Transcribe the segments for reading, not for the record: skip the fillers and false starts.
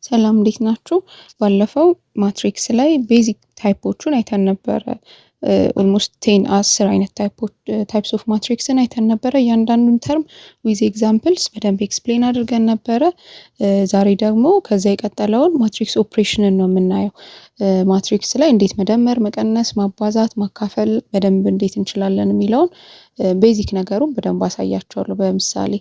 ሰላም እንዴት ናችሁ? ባለፈው ማትሪክስ ላይ ቤዚክ ታይፖቹን አይተን ነበረ። ኦልሞስት 10 አይነት ታይፕስ ኦፍ ማትሪክስን አይተን ነበረ። እያንዳንዱን ተርም ዊዝ ኤግዛምፕልስ በደንብ ኤክስፕሌን አድርገን ነበረ። ዛሬ ደግሞ ከዛ የቀጠለውን ማትሪክስ ኦፕሬሽንን ነው የምናየው። ማትሪክስ ላይ እንዴት መደመር፣ መቀነስ፣ ማባዛት፣ ማካፈል በደንብ እንዴት እንችላለን የሚለውን ቤዚክ ነገሩን በደንብ አሳያቸዋለሁ በምሳሌ።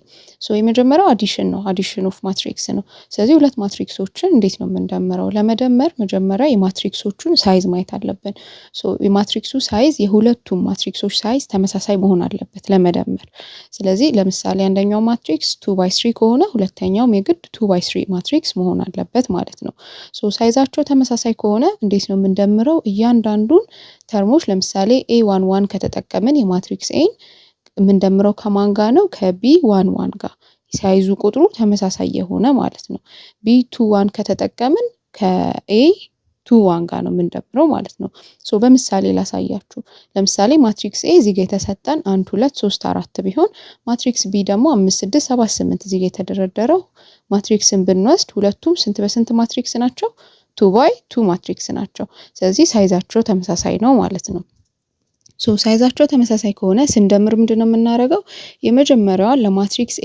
የመጀመሪያው አዲሽን ነው። አዲሽን ኦፍ ማትሪክስ ነው። ስለዚህ ሁለት ማትሪክሶችን እንዴት ነው የምንደምረው? ለመደመር መጀመሪያ የማትሪክሶቹን ሳይዝ ማየት አለብን። የማትሪክሱ ሳይዝ የሁለቱም ማትሪክሶች ሳይዝ ተመሳሳይ መሆን አለበት ለመደመር። ስለዚህ ለምሳሌ አንደኛው ማትሪክስ 2/3 ከሆነ ሁለተኛውም የግድ 2/3 ማትሪክስ መሆን አለበት ማለት ነው። ሳይዛቸው ተመሳሳይ ከሆነ እንዴት ነው የምንደምረው? እያንዳንዱን ተርሞች ለምሳሌ A11 ከተጠቀምን የማትሪክስ ኤን የምንደምረው ከማን ጋር ነው? ከB11 ጋር ሳይዙ ቁጥሩ ተመሳሳይ የሆነ ማለት ነው። B21 ከተጠቀምን ከA21 ጋር ነው የምንደምረው ማለት ነው። በምሳሌ ላሳያችሁ። ለምሳሌ ማትሪክስ A እዚህ ጋር የተሰጠን 1 2 3 4 ቢሆን ማትሪክስ B ደግሞ 5 6 7 8 እዚህ ጋር የተደረደረው ማትሪክስን ብንወስድ ሁለቱም ስንት በስንት ማትሪክስ ናቸው? 2/2 ማትሪክስ ናቸው። ስለዚህ ሳይዛቸው ተመሳሳይ ነው ማለት ነው። ሳይዛቸው ተመሳሳይ ከሆነ ስንደምር ምንድነው የምናደርገው? የመጀመሪያዋ ለማትሪክስ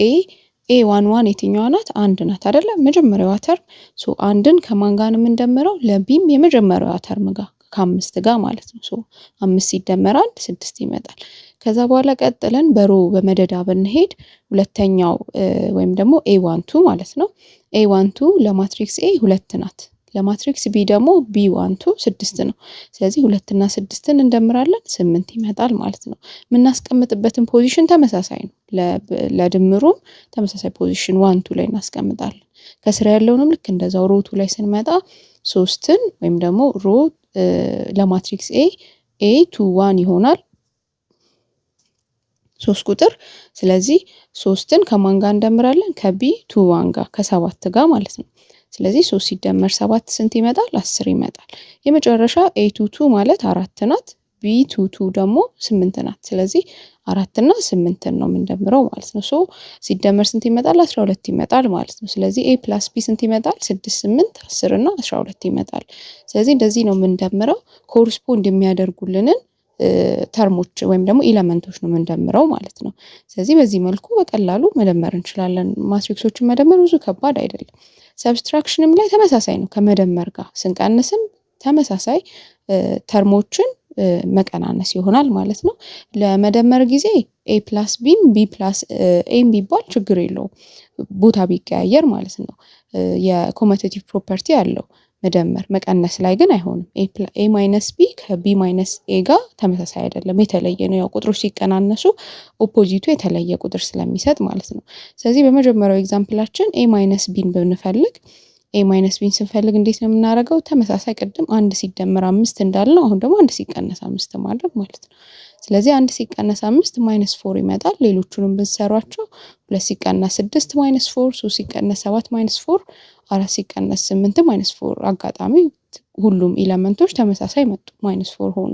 A11 የትኛዋ ናት? 1 ናት አይደለ? መጀመሪያዋ ተርም። አንድን ከማን ጋር ነው የምንደምረው? ለቢም የመጀመሪያዋ ተርም ጋር ከ5 ጋር ማለት ነው። 5 ሲደመር 1 6 ይመጣል። ከዛ በኋላ ቀጥለን በሮ በመደዳ ብንሄድ ሁለተኛው ወይም ደግሞ A12 ማለት ነው። A12 ለማትሪክስ A 2 ናት። ለማትሪክስ B ደግሞ B12 6 ነው። ስለዚህ 2 እና 6ን እንደምራለን 8 ይመጣል ማለት ነው። የምናስቀምጥበትን ፖዚሽን ተመሳሳይ ነው። ለድምሩም ተመሳሳይ ፖዚሽን 1 2 ላይ እናስቀምጣለን። ከስራ ያለውንም ልክ እንደዛው ሮ 2 ላይ ስንመጣ 3ን ወይም ደግሞ ሮ ለማትሪክስ A21 ይሆናል 3 ቁጥር። ስለዚህ 3ን ከማን ጋር እንደምራለን? ከB21 ጋር ከ7 ጋር ማለት ነው። ስለዚህ 3 ሲደመር 7 ስንት ይመጣል? 10 ይመጣል። የመጨረሻ A22 ማለት 4 ናት። B22 ደግሞ 8 ናት። ስለዚህ 4 እና 8ን ነው የምንደምረው ማለት ነው። ሲደመር ስንት ይመጣል? 12 ይመጣል ማለት ነው። ስለዚህ A + B ስንት ይመጣል? 6 8 10 እና 12 ይመጣል። ስለዚህ እንደዚህ ነው የምንደምረው። ኮረስፖንድ የሚያደርጉልንን ተርሞች ወይም ደግሞ ኤሌመንቶች ነው የምንደምረው ማለት ነው። ስለዚህ በዚህ መልኩ በቀላሉ መደመር እንችላለን። ማትሪክሶችን መደመር ብዙ ከባድ አይደለም። ሰብስትራክሽንም ላይ ተመሳሳይ ነው። ከመደመር ጋር ስንቀንስም ተመሳሳይ ተርሞችን መቀናነስ ይሆናል ማለት ነው። ለመደመር ጊዜ A + B B + A ቢባል ችግር የለውም፣ ቦታ ቢቀያየር ማለት ነው። የኮመቴቲቭ ፕሮፐርቲ አለው መደመር። መቀነስ ላይ ግን አይሆንም። A - B ከB - A ጋር ተመሳሳይ አይደለም፣ የተለየ ነው። ያው ቁጥሮች ሲቀናነሱ ኦፖዚቱ የተለየ ቁጥር ስለሚሰጥ ማለት ነው። ስለዚህ በመጀመሪያው ኤግዛምፕላችን A - Bን ብንፈልግ A - Bን ስንፈልግ እንዴት ነው የምናደርገው? ተመሳሳይ ቅድም 1 ሲደመር 5 እንዳልነው አሁን ደግሞ 1 ሲቀነስ 5 ማድረግ ማለት ነው። ስለዚህ 1 ሲቀነስ 5 -4 ይመጣል። ሌሎቹንም ብንሰሯቸው 2 ሲቀነስ 6 -4፣ 3 ሲቀነስ 7 -4፣ 4 ሲቀነስ 8 -4። አጋጣሚ ሁሉም ኤሌመንቶች ተመሳሳይ መጡ፣ -4 ሆኑ።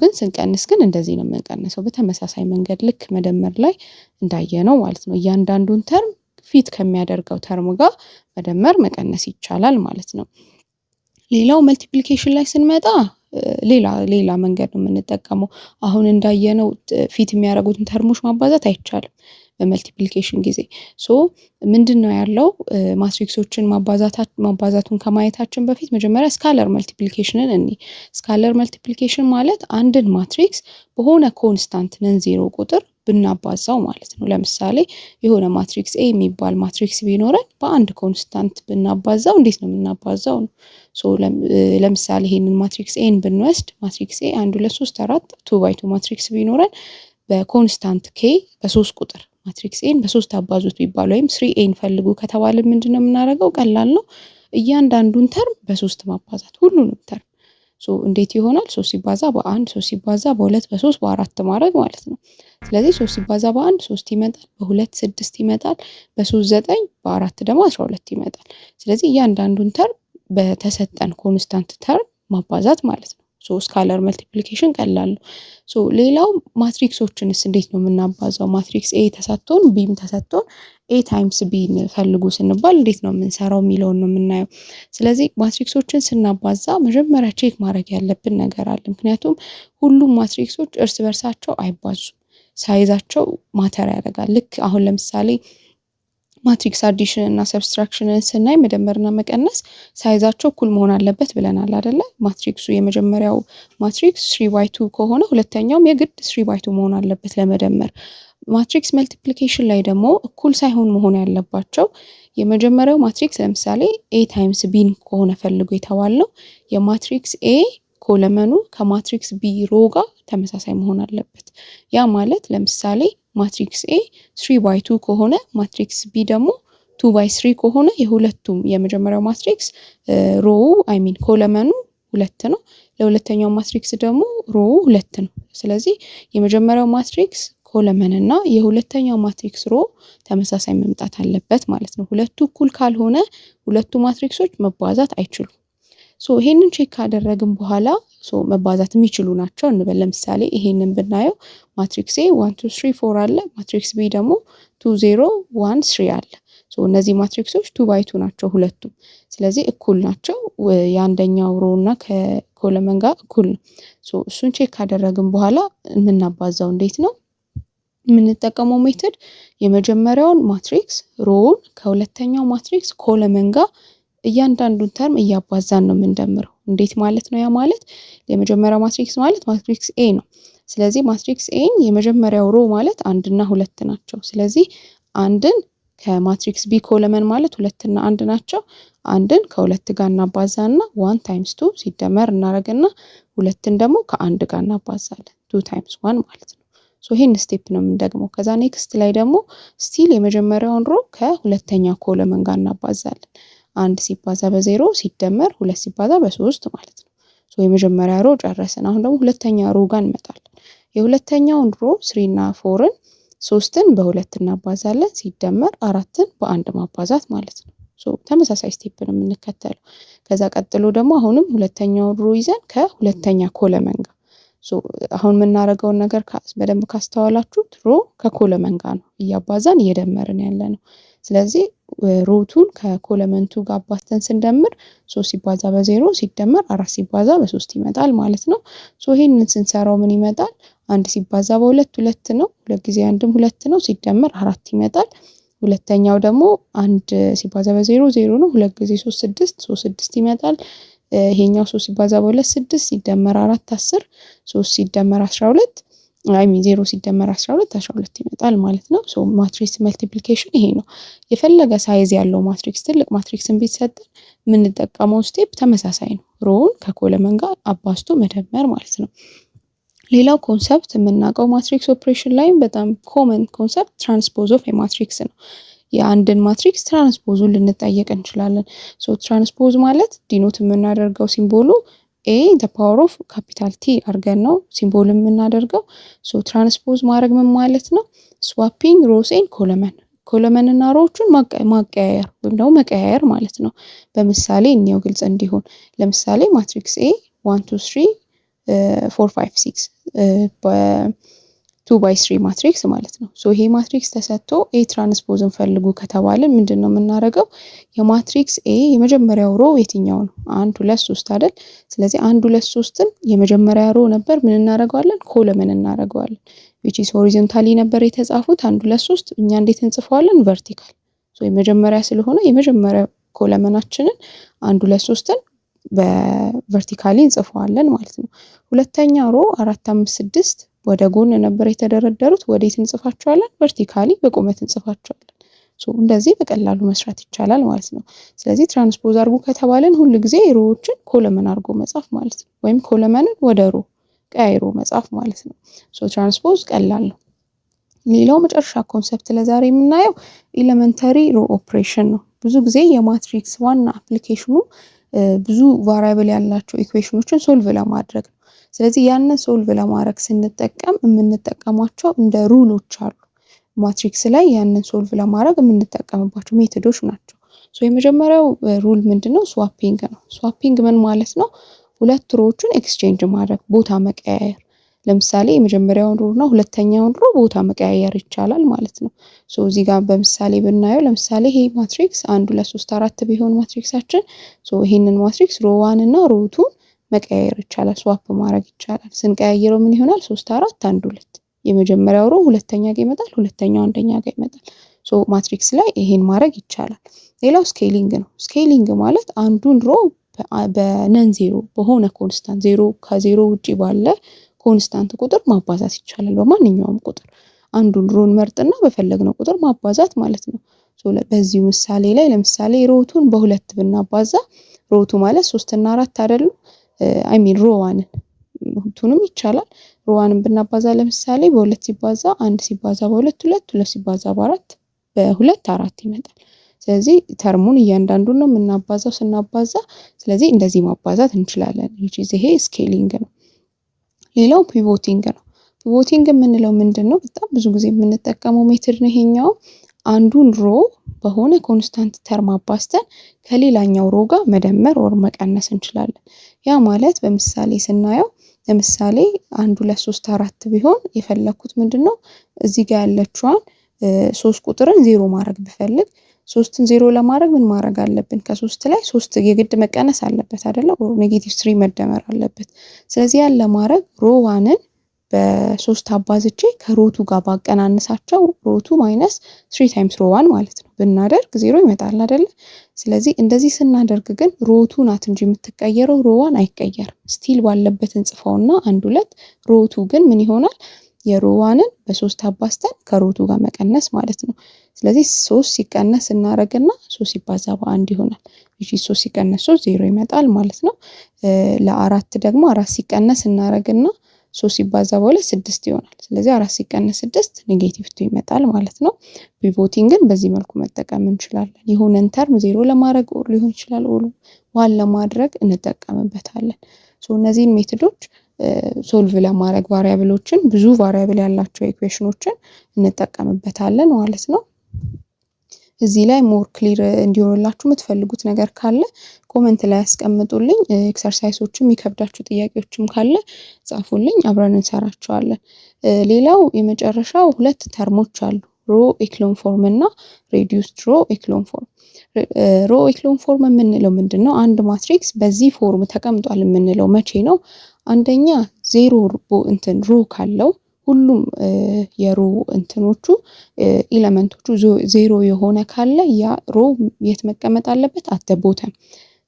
ግን ስንቀንስ ግን እንደዚህ ነው የምንቀንሰው፣ በተመሳሳይ መንገድ ልክ መደመር ላይ እንዳየነው ማለት ነው። እያንዳንዱን ተርም ፊት ከሚያደርገው ተርም ጋር መደመር መቀነስ ይቻላል ማለት ነው። ሌላው መልቲፕሊኬሽን ላይ ስንመጣ ሌላ መንገድ ነው የምንጠቀመው። አሁን እንዳየነው ፊት የሚያደርጉትን ተርሞች ማባዛት አይቻልም በመልቲፕሊኬሽን ጊዜ። ምንድን ነው ያለው? ማትሪክሶችን ማባዛቱን ከማየታችን በፊት መጀመሪያ ስካለር መልቲፕሊኬሽንን እኔ ስካለር መልቲፕሊኬሽን ማለት አንድን ማትሪክስ በሆነ ኮንስታንት ነን ዜሮ ቁጥር ብናባዛው ማለት ነው። ለምሳሌ የሆነ ማትሪክስ A የሚባል ማትሪክስ ቢኖረን በአንድ ኮንስታንት ብናባዛው እንዴት ነው የምናባዛው ነው። ለምሳሌ ይሄንን ማትሪክስ ኤን ብንወስድ ማትሪክስ A 1 2 3 4 2/2 ማትሪክስ ቢኖረን በኮንስታንት K በ3 ቁጥር ማትሪክስ ኤን በ3 አባዙት ቢባል ወይም 3A ፈልጉ ከተባለ ምንድነው የምናደርገው? ቀላል ነው። እያንዳንዱን ተርም በ3 ማባዛት ሁሉንም ተርም። እንዴት ይሆናል? 3 ሲባዛ በ1 3 ሲባዛ በ2 በ3 በ4 ማድረግ ማለት ነው። ስለዚህ 3 ሲባዛ በ1 3 ይመጣል፣ በ2 6 ይመጣል፣ በ3 9፣ በ4 ደግሞ 12 ይመጣል። ስለዚህ እያንዳንዱን ተርም በተሰጠን ኮንስታንት ተርም ማባዛት ማለት ነው። ስካለር መልቲፕሊኬሽን ቀላል ነው። ሌላው ማትሪክሶችንስ እንዴት ነው የምናባዛው? ማትሪክስ ኤ ተሰጥቶን ቢም ተሰጥቶን ኤ ታይምስ ቢን ፈልጉ ስንባል እንዴት ነው የምንሰራው የሚለውን ነው የምናየው። ስለዚህ ማትሪክሶችን ስናባዛ መጀመሪያ ቼክ ማድረግ ያለብን ነገር አለ። ምክንያቱም ሁሉም ማትሪክሶች እርስ በርሳቸው አይባዙም፣ ሳይዛቸው ማተር ያደርጋል። ልክ አሁን ለምሳሌ ማትሪክስ አዲሽን እና ሰብስትራክሽንን ስናይ መደመርና መቀነስ ሳይዛቸው እኩል መሆን አለበት ብለናል አይደለ? ማትሪክሱ የመጀመሪያው ማትሪክስ 3/2 ከሆነ ሁለተኛውም የግድ 3/2 መሆን አለበት ለመደመር። ማትሪክስ መልቲፕሊኬሽን ላይ ደግሞ እኩል ሳይሆን መሆን ያለባቸው የመጀመሪያው ማትሪክስ ለምሳሌ ኤ ታይምስ ቢን ከሆነ ፈልጎ የተባልነው የማትሪክስ ኤ ኮለመኑ ከማትሪክስ ቢ ሮ ጋር ተመሳሳይ መሆን አለበት። ያ ማለት ለምሳሌ ማትሪክስ ኤ 3/2 ከሆነ ማትሪክስ ቢ ደግሞ 2/3 ከሆነ የሁለቱም የመጀመሪያው ማትሪክስ ኮለመኑ 2 ነው። ለሁለተኛው ማትሪክስ ደግሞ ሮ 2 ነው። ስለዚህ የመጀመሪያው ማትሪክስ ኮለመን እና የሁለተኛው ማትሪክስ ሮ ተመሳሳይ መምጣት አለበት ማለት ነው። ሁለቱ እኩል ካልሆነ ሁለቱ ማትሪክሶች መባዛት አይችሉም። ይሄንን ቼክ ካደረግን በኋላ መባዛት የሚችሉ ናቸው እንበል። ለምሳሌ ይሄንን ብናየው ማትሪክስ ኤ 1 2 3 4 አለ፣ ማትሪክስ ቢ ደግሞ 2 0 1 3 አለ። እነዚህ ማትሪክሶች 2/2 ናቸው ሁለቱም። ስለዚህ እኩል ናቸው። የአንደኛው ሮ እና ከኮለመን ጋር እኩል ነው። እሱን ቼክ ካደረግን በኋላ የምናባዛው እንዴት ነው? የምንጠቀመው ሜተድ የመጀመሪያውን ማትሪክስ ሮውን ከሁለተኛው ማትሪክስ ኮለመን ጋር እያንዳንዱን ተርም እያባዛን ነው የምንደምረው። እንዴት ማለት ነው? ያ ማለት የመጀመሪያው ማትሪክስ ማለት ማትሪክስ ኤ ነው። ስለዚህ ማትሪክስ ኤን የመጀመሪያው ሮ ማለት 1 እና 2 ናቸው። ስለዚህ አንድን ከማትሪክስ ቢ ኮለመን ማለት 2 እና 1 ናቸው። አንድን ከ2 ጋር እናባዛና 1 ታይምስ 2 ሲደመር እናደርግና ሁለትን ደግሞ ከ1 ጋር እናባዛለን 2 ታይምስ 1 ማለት ነው። ይሄን ስቴፕ ነው የምንደግመው። ከዛ ኔክስት ላይ ደግሞ ስቲል የመጀመሪያውን ሮ ከሁለተኛ ኮለመን ጋር እናባዛለን። 1 ሲባዛ በ0 ሲደመር 2 ሲባዛ በ3 ማለት ነው። የመጀመሪያ ሮ ጨረስን። አሁን ደግሞ ሁለተኛ ሮ ጋር እንመጣለን። የሁለተኛውን ሮ 3 እና 4ን 3ን በ2 እናባዛለን ሲደመር 4ን በ1 ማባዛት ማለት ነው። ተመሳሳይ ስቴፕ ነው የምንከተለው። ከዛ ቀጥሎ ደግሞ አሁንም ሁለተኛውን ሮ ይዘን ከሁለተኛ ኮለመን ጋር አሁን የምናደርገውን ነገር በደንብ ካስተዋላችሁት ሮ ከኮለመን ጋር ነው እያባዛን እየደመርን ያለ ነው። ስለዚህ ሮቱን ከኮለመንቱ ጋር አባዝተን ስንደምር 3 ሲባዛ በ0 ሲደመር 4 ሲባዛ በ3 ይመጣል ማለት ነው። ይሄንን ስንሰራው ምን ይመጣል? 1 ሲባዛ በ2 2 ነው። 2 ጊዜ 1ም 2 ነው ሲደመር 4 ይመጣል። ሁለተኛው ደግሞ 1 ሲባዛ በ0 0 ነው። 2 ጊዜ 3 6 6 ይመጣል። ይሄኛው 3 ሲባዛ በ2 6 ሲደመር 4 10 3 ሲደመር 12 0 ሲደመር 12 12 ይመጣል ማለት ነው። ማትሪክስ መልቲፕሊኬሽን ይሄ ነው። የፈለገ ሳይዝ ያለው ማትሪክስ ትልቅ ማትሪክስን ቢሰጠን የምንጠቀመው ስቴፕ ተመሳሳይ ነው። ሮውን ከኮለመን ጋር አባዝቶ መደመር ማለት ነው። ሌላው ኮንሰፕት የምናውቀው ማትሪክስ ኦፕሬሽን ላይ በጣም ኮመን ኮንሰፕት ትራንስፖዝ ኦፍ የማትሪክስ ነው። የአንድን ማትሪክስ ትራንስፖዙን ልንጠየቅ እንችላለን። ትራንስፖዝ ማለት ዲኖት የምናደርገው ሲምቦሉ ኤ ዘ ፓወር ኦፍ ካፒታል ቲ አድርገን ነው ሲምቦል የምናደርገው። ትራንስፖዝ ማድረግ ምን ማለት ነው? ስዋፒንግ ሮሴን ኮለመን እና ሮዎቹን ማቀያየር ወይም ደግሞ መቀያየር ማለት ነው። በምሳሌ እኒው ግልጽ እንዲሆን ለምሳሌ ማትሪክስ ኤ 1 2 3 4 5 6 2/3 ማትሪክስ ማለት ነው። ይሄ ማትሪክስ ተሰጥቶ ኤ ትራንስፖዝን ፈልጉ ከተባለን ምንድነው የምናደርገው? የማትሪክስ ኤ የመጀመሪያው ሮ የትኛው ነው? 1 2 3 አይደል? ስለዚህ 1 2 3ን የመጀመሪያ ሮ ነበር ምን እናደርገዋለን? ኮለመን እናደርገዋለን። which is horizontally ነበር የተጻፉት 1 2 3 እኛ እንዴት እንጽፈዋለን? ቨርቲካል። የመጀመሪያ ስለሆነ የመጀመሪያ ኮለመናችንን 1 2 3ን በቨርቲካሊ እንጽፈዋለን ማለት ነው። ሁለተኛ ሮ 4 5 6 ወደ ጎን ነበር የተደረደሩት። ወዴት እንጽፋቸዋለን? ቨርቲካሊ በቁመት እንጽፋቸዋለን። እንደዚህ በቀላሉ መስራት ይቻላል ማለት ነው። ስለዚህ ትራንስፖዝ አድርጉ ከተባለን ሁሉ ጊዜ ሮዎችን ኮለመን አድርጎ መጻፍ ማለት ነው። ወይም ኮለመንን ወደ ሮ ቀያይሮ መጻፍ ማለት ነው። ትራንስፖዝ ቀላል ነው። ሌላው መጨረሻ ኮንሰፕት ለዛሬ የምናየው ኤሌመንተሪ ሮ ኦፕሬሽን ነው። ብዙ ጊዜ የማትሪክስ ዋና አፕሊኬሽኑ ብዙ ቫሪያብል ያላቸው ኢኩዌሽኖችን ሶልቭ ለማድረግ ነው። ስለዚህ ያንን ሶልቭ ለማድረግ ስንጠቀም የምንጠቀማቸው እንደ ሩሎች አሉ። ማትሪክስ ላይ ያንን ሶልቭ ለማድረግ የምንጠቀምባቸው ሜቶዶች ናቸው። የመጀመሪያው ሩል ምንድነው? ስዋፒንግ ነው። ስዋፒንግ ምን ማለት ነው? ሁለት ሮዎችን ኤክስቼንጅ ማድረግ ቦታ መቀያየር። ለምሳሌ የመጀመሪያውን ሮ እና ሁለተኛውን ሮ ቦታ መቀያየር ይቻላል ማለት ነው። እዚህ ጋር በምሳሌ ብናየው ለምሳሌ ይሄ ማትሪክስ 1 2 3 4 ቢሆን ማትሪክሳችን ይሄንን ማትሪክስ ሮ 1 እና ሮ 2 መቀያየር ይቻላል፣ ስዋፕ ማድረግ ይቻላል። ስንቀያየረው ምን ይሆናል? 3 4 1 2 የመጀመሪያው ሮ ሁለተኛ ጋር ይመጣል፣ ሁለተኛው አንደኛ ጋር ይመጣል። ማትሪክስ ላይ ይሄን ማድረግ ይቻላል። ሌላው ስኬሊንግ ነው። ስኬሊንግ ማለት አንዱን ሮ በነን ዜሮ በሆነ ኮንስታንት ዜሮ ከዜሮ ውጪ ባለ ኮንስታንት ቁጥር ማባዛት ይቻላል። በማንኛውም ቁጥር አንዱን ሮን መርጥና በፈለግነው ቁጥር ማባዛት ማለት ነው። በዚህ ምሳሌ ላይ ለምሳሌ ሮቱን በሁለት ብናባዛ ሮቱ ማለት 3 እና 4 አይደሉ? ሮዋንን ሁለቱንም ይቻላል። ሮዋንን ብናባዛ ለምሳሌ በሁለት ሲባዛ 1 ሲባዛ በሁለት 2 2 ሲባዛ በአራት በሁለት 4 ይመጣል። ስለዚህ ተርሙን እያንዳንዱን ነው የምናባዛው ስናባዛ። ስለዚህ እንደዚህ ማባዛት እንችላለን። ይሄ ስኬሊንግ ነው። ሌላው ፒቮቲንግ ነው። ፒቮቲንግ የምንለው ምንድነው? በጣም ብዙ ጊዜ የምንጠቀመው ሜትድ ነው ይሄኛው። አንዱን ሮ በሆነ ኮንስታንት ተርም አባዝተን ከሌላኛው ሮ ጋር መደመር ወር መቀነስ እንችላለን። ያ ማለት በምሳሌ ስናየው ለምሳሌ 1 2 3 4 ቢሆን የፈለኩት ምንድነው እዚህ ጋር ያለችዋን 3 ቁጥርን 0 ማድረግ ብፈልግ 3ን 0 ለማድረግ ምን ማድረግ አለብን? ከ3 ላይ 3 የግድ መቀነስ አለበት አይደለ? -3 መደመር አለበት። ስለዚህ ያን ለማድረግ ሮ 1ን በ3 አባዝቼ ከሮቱ ጋር ባቀናንሳቸው ሮቱ -3 ታይምስ ሮ 1 ማለት ነው ብናደርግ 0 ይመጣል አይደለ? ስለዚህ እንደዚህ ስናደርግ ግን ሮቱ ናት እንጂ የምትቀየረው ሮ 1 አይቀየርም። ስቲል ባለበት እንጽፈውና 1 2 ሮቱ ግን ምን ይሆናል? የሮ 1ን በ3 አባዝተን ከሮቱ ጋር መቀነስ ማለት ነው። ስለዚህ 3 ሲቀነስ እናደርግና 3 ሲባዛ በ1 ይሆናል። እሺ 3 ሲቀነስ 3 0 ይመጣል ማለት ነው። ለአራት ደግሞ 4 ሲቀነስ እናደርግና 3 ሲባዛ በ2 6 ይሆናል። ስለዚህ 4 ሲቀነስ 6 -2 ይመጣል ማለት ነው። ፒቮቲንግን በዚህ መልኩ መጠቀም እንችላለን። የሆነን ተርም 0 ለማድረግ ኦር ሊሆን ይችላል ኦር ዋን ለማድረግ እንጠቀምበታለን። እነዚህን ሜትዶች ሶልቭ ለማድረግ ቫሪያብሎችን ብዙ ቫሪያብል ያላቸው ኢኩዌሽኖችን እንጠቀምበታለን ማለት ነው። እዚህ ላይ ሞር ክሊር እንዲሆንላችሁ የምትፈልጉት ነገር ካለ ኮሜንት ላይ ያስቀምጡልኝ። ኤክሰርሳይሶችም የሚከብዳችሁ ጥያቄዎችም ካለ ጻፉልኝ፣ አብረን እንሰራቸዋለን። ሌላው የመጨረሻው ሁለት ተርሞች አሉ፣ ሮ ኤክሎን ፎርም እና ሬዲዩስድ ሮ ኤክሎን ፎርም። ሮ ኤክሎን ፎርም የምንለው ምንድነው? አንድ ማትሪክስ በዚህ ፎርም ተቀምጧል የምንለው መቼ ነው? አንደኛ ዜሮ ሮ ካለው ሁሉም የሮ እንትኖቹ ኤሌመንቶቹ ዜሮ የሆነ ካለ ያ ሮ የት መቀመጥ አለበት? አት ቦተም።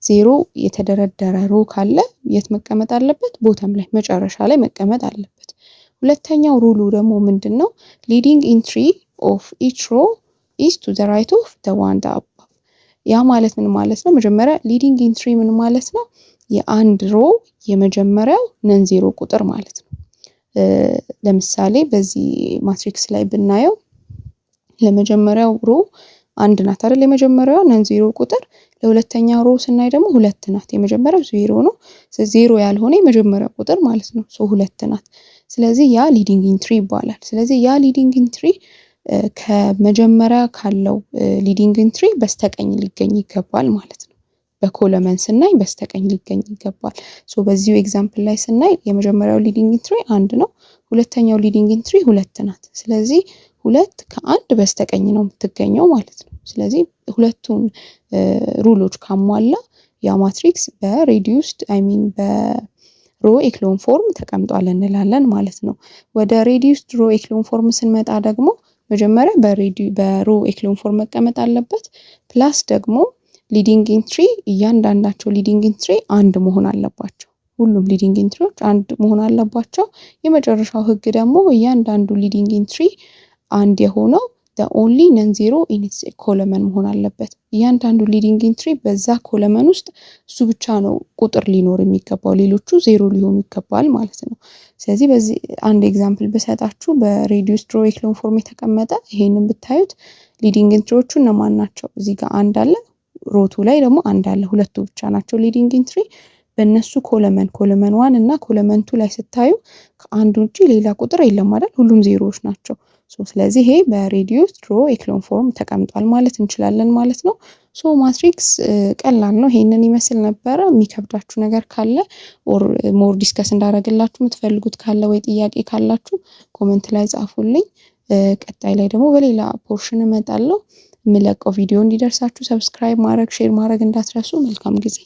ዜሮ የተደረደረ ሮ ካለ የት መቀመጥ አለበት? ቦተም ላይ መጨረሻ ላይ መቀመጥ አለበት። ሁለተኛው ሩሉ ደግሞ ምንድነው? ሊዲንግ ኢንትሪ ኦፍ ኢች ሮ ኢዝ ቱ ዘ ራይት ኦፍ ዘ ዋን አባቭ። ያ ማለት ምን ማለት ነው? መጀመሪያ ሊዲንግ ኢንትሪ ምን ማለት ነው? የአንድ ሮ የመጀመሪያው ነን ዜሮ ቁጥር ማለት ነው። ለምሳሌ በዚህ ማትሪክስ ላይ ብናየው ለመጀመሪያው ሮ 1 ናት አይደል? የመጀመሪያው ነን ዜሮ ቁጥር። ለሁለተኛው ሮ ስናይ ደግሞ 2 ናት። የመጀመሪያው 0 ነው። ዜሮ ያልሆነ የመጀመሪያው ቁጥር ማለት ነው። 2 ናት። ስለዚህ ያ ሊዲንግ ኢንትሪ ይባላል። ስለዚህ ያ ሊዲንግ ኢንትሪ ከመጀመሪያ ካለው ሊዲንግ ኢንትሪ በስተቀኝ ሊገኝ ይገባል ማለት ነው። በኮለመን ስናይ በስተቀኝ ሊገኝ ይገባል። በዚሁ ኤግዛምፕል ላይ ስናይ የመጀመሪያው ሊዲንግ ኢንትሪ 1 ነው። ሁለተኛው ሊዲንግ ኢንትሪ 2 ናት። ስለዚህ 2 ከ1 በስተቀኝ ነው የምትገኘው ማለት ነው። ስለዚህ ሁለቱን ሩሎች ካሟላ ያ ማትሪክስ በሬዲዩስድ በሮ ኤክሎን ፎርም ተቀምጧል እንላለን ማለት ነው። ወደ ሬዲዩስድ ሮ ኤክሎን ፎርም ስንመጣ ደግሞ መጀመሪያ በሮ ኤክሎን ፎርም መቀመጥ አለበት። ፕላስ ደግሞ ሊዲንግ ኢንትሪ እያንዳንዳቸው ሊዲንግ ኢንትሪ 1 መሆን አለባቸው። ሁሉም ሊዲንግ ኢንትሪዎች 1 መሆን አለባቸው። የመጨረሻው ህግ ደግሞ እያንዳንዱ ሊዲንግ ኢንትሪ 1 የሆነው the only non-zero in its column መሆን አለበት። እያንዳንዱ ሊዲንግ ኢንትሪ በዛ ኮለመን ውስጥ እሱ ብቻ ነው ቁጥር ሊኖር የሚገባው፣ ሌሎቹ 0 ሊሆኑ ይገባል ማለት ነው። ስለዚህ በዚህ አንድ ኤግዛምፕል ብሰጣችሁ በሬዲዩስድ ሮ ኤክሎን ፎርም የተቀመጠ ይሄንን ብታዩት ሊዲንግ ኢንትሪዎቹ እነማን ናቸው? እዚህ ጋር 1 አለ፣ ሮቱ ላይ ደግሞ 1 አለ። ሁለቱ ብቻ ናቸው ሊዲንግ ኢንትሪ። በእነሱ ኮለመን 1 እና ኮለመን 2 ላይ ስታዩ ከአንድ ውጪ ሌላ ቁጥር የለም አይደል? ሁሉም ዜሮዎች ናቸው። ስለዚህ ይሄ በሬዲዩስ ድሮ ኤክሎን ፎርም ተቀምጧል ማለት እንችላለን ማለት ነው። ማትሪክስ ቀላል ነው። ይሄንን ይመስል ነበረ። የሚከብዳችሁ ነገር ካለ ኦር ሞር ዲስከስ እንዳደረግላችሁ የምትፈልጉት ካለ ወይ ጥያቄ ካላችሁ ኮመንት ላይ ጻፉልኝ። ቀጣይ ላይ ደግሞ በሌላ ፖርሽን እመጣለሁ። የምለቀው ቪዲዮ እንዲደርሳችሁ ሰብስክራይብ ማድረግ ሼር ማድረግ እንዳትረሱ። መልካም ጊዜ